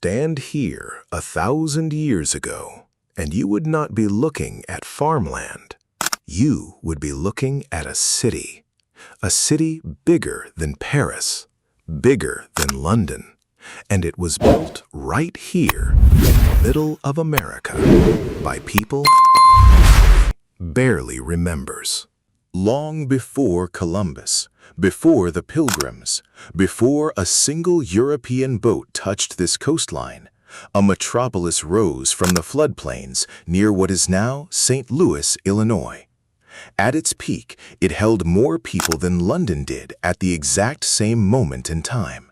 stand here 1,000 years ago, and you would not be looking at farmland. You would be looking at a city bigger than Paris, bigger than London, and it was built right here in the middle of America by people barely remembers. Long before Columbus, before the Pilgrims, before a single European boat touched this coastline, a metropolis rose from the floodplains near what is now St. Louis, Illinois. At its peak, it held more people than London did at the exact same moment in time.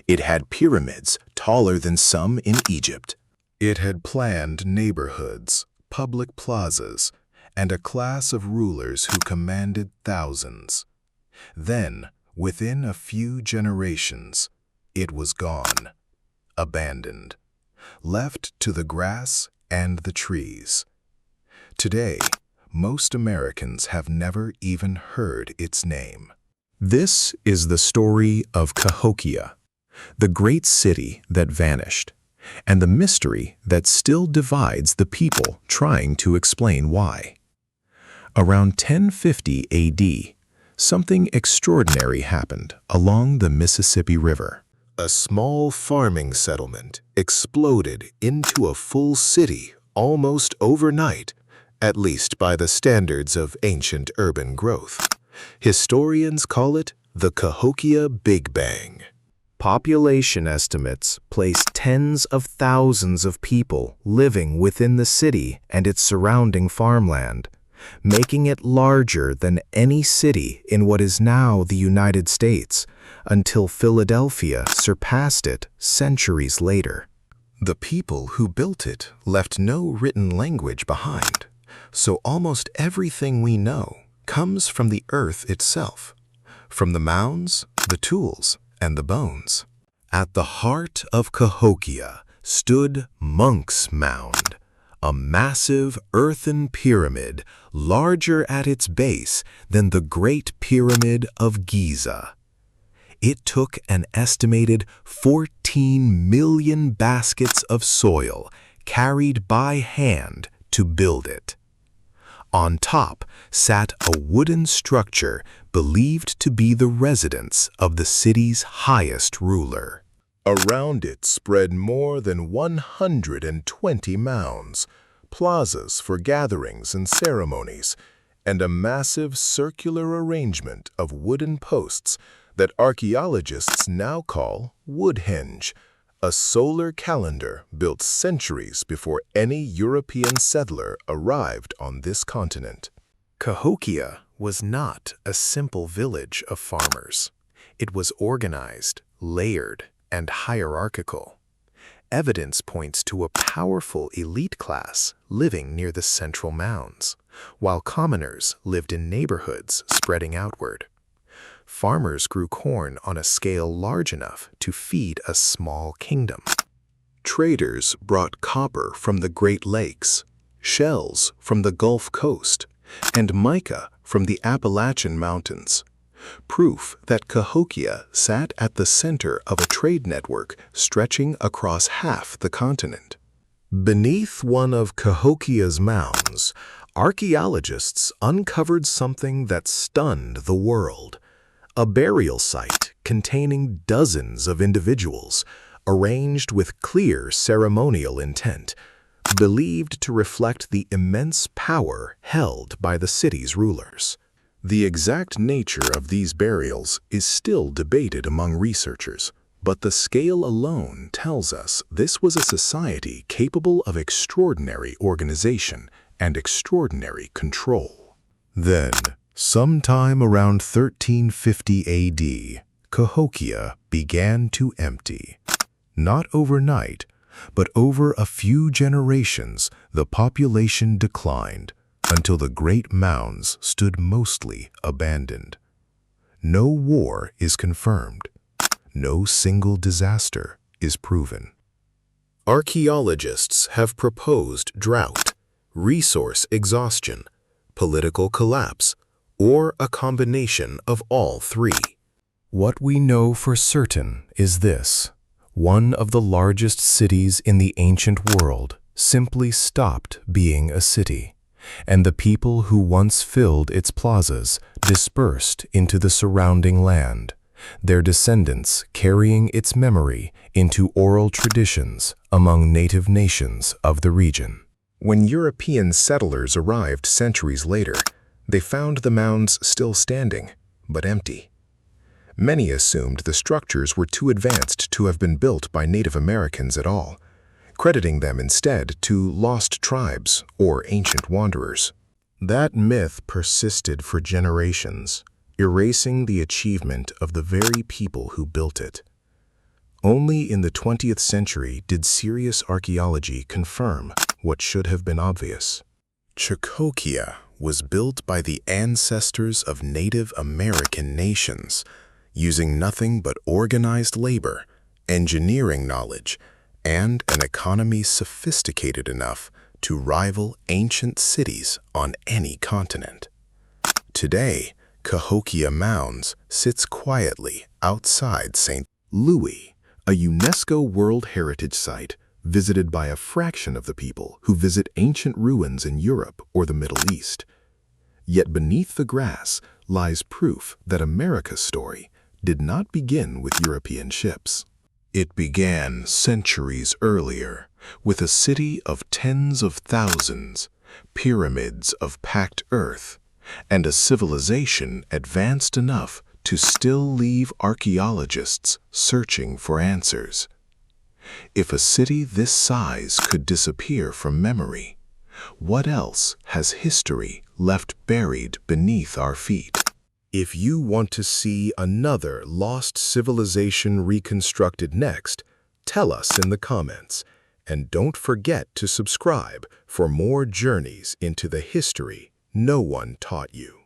It had pyramids taller than some in Egypt. It had planned neighborhoods, public plazas, and a class of rulers who commanded thousands. Then, within a few generations, it was gone, abandoned, left to the grass and the trees. Today, most Americans have never even heard its name. This is the story of Cahokia, the great city that vanished, and the mystery that still divides the people trying to explain why. Around 1050 AD, something extraordinary happened along the Mississippi River. A small farming settlement exploded into a full city almost overnight, at least by the standards of ancient urban growth. Historians call it the Cahokia Big Bang. Population estimates place tens of thousands of people living within the city and its surrounding farmland, making it larger than any city in what is now the United States, until Philadelphia surpassed it centuries later. The people who built it left no written language behind, so almost everything we know comes from the earth itself, from the mounds, the tools, and the bones. At the heart of Cahokia stood Monk's Mound, a massive earthen pyramid larger at its base than the Great Pyramid of Giza. It took an estimated 14 million baskets of soil carried by hand to build it. On top sat a wooden structure believed to be the residence of the city's highest ruler. Around it spread more than 120 mounds, plazas for gatherings and ceremonies, and a massive circular arrangement of wooden posts that archaeologists now call Woodhenge, a solar calendar built centuries before any European settler arrived on this continent. Cahokia was not a simple village of farmers. It was organized, layered, and hierarchical. Evidence points to a powerful elite class living near the central mounds, while commoners lived in neighborhoods spreading outward. Farmers grew corn on a scale large enough to feed a small kingdom. Traders brought copper from the Great Lakes, shells from the Gulf Coast, and mica from the Appalachian Mountains. Proof that Cahokia sat at the center of a trade network stretching across half the continent. Beneath one of Cahokia's mounds, archaeologists uncovered something that stunned the world. A burial site containing dozens of individuals, arranged with clear ceremonial intent, believed to reflect the immense power held by the city's rulers. The exact nature of these burials is still debated among researchers, but the scale alone tells us this was a society capable of extraordinary organization and extraordinary control. Then, sometime around 1350 AD, Cahokia began to empty. Not overnight, but over a few generations, the population declined until the great mounds stood mostly abandoned. No war is confirmed. No single disaster is proven. Archaeologists have proposed drought, resource exhaustion, political collapse, or a combination of all three. What we know for certain is this: one of the largest cities in the ancient world simply stopped being a city, and the people who once filled its plazas dispersed into the surrounding land, their descendants carrying its memory into oral traditions among native nations of the region. When European settlers arrived centuries later, they found the mounds still standing, but empty. Many assumed the structures were too advanced to have been built by Native Americans at all, crediting them instead to lost tribes or ancient wanderers. That myth persisted for generations, erasing the achievement of the very people who built it. Only in the 20th century did serious archaeology confirm what should have been obvious. Cahokia was built by the ancestors of Native American nations, using nothing but organized labor, engineering knowledge, and an economy sophisticated enough to rival ancient cities on any continent. Today, Cahokia Mounds sits quietly outside St. Louis, a UNESCO World Heritage Site visited by a fraction of the people who visit ancient ruins in Europe or the Middle East. Yet beneath the grass lies proof that America's story did not begin with European ships. It began centuries earlier with a city of tens of thousands, pyramids of packed earth, and a civilization advanced enough to still leave archaeologists searching for answers. If a city this size could disappear from memory, what else has history left buried beneath our feet? If you want to see another lost civilization reconstructed next, tell us in the comments. And don't forget to subscribe for more journeys into the history no one taught you.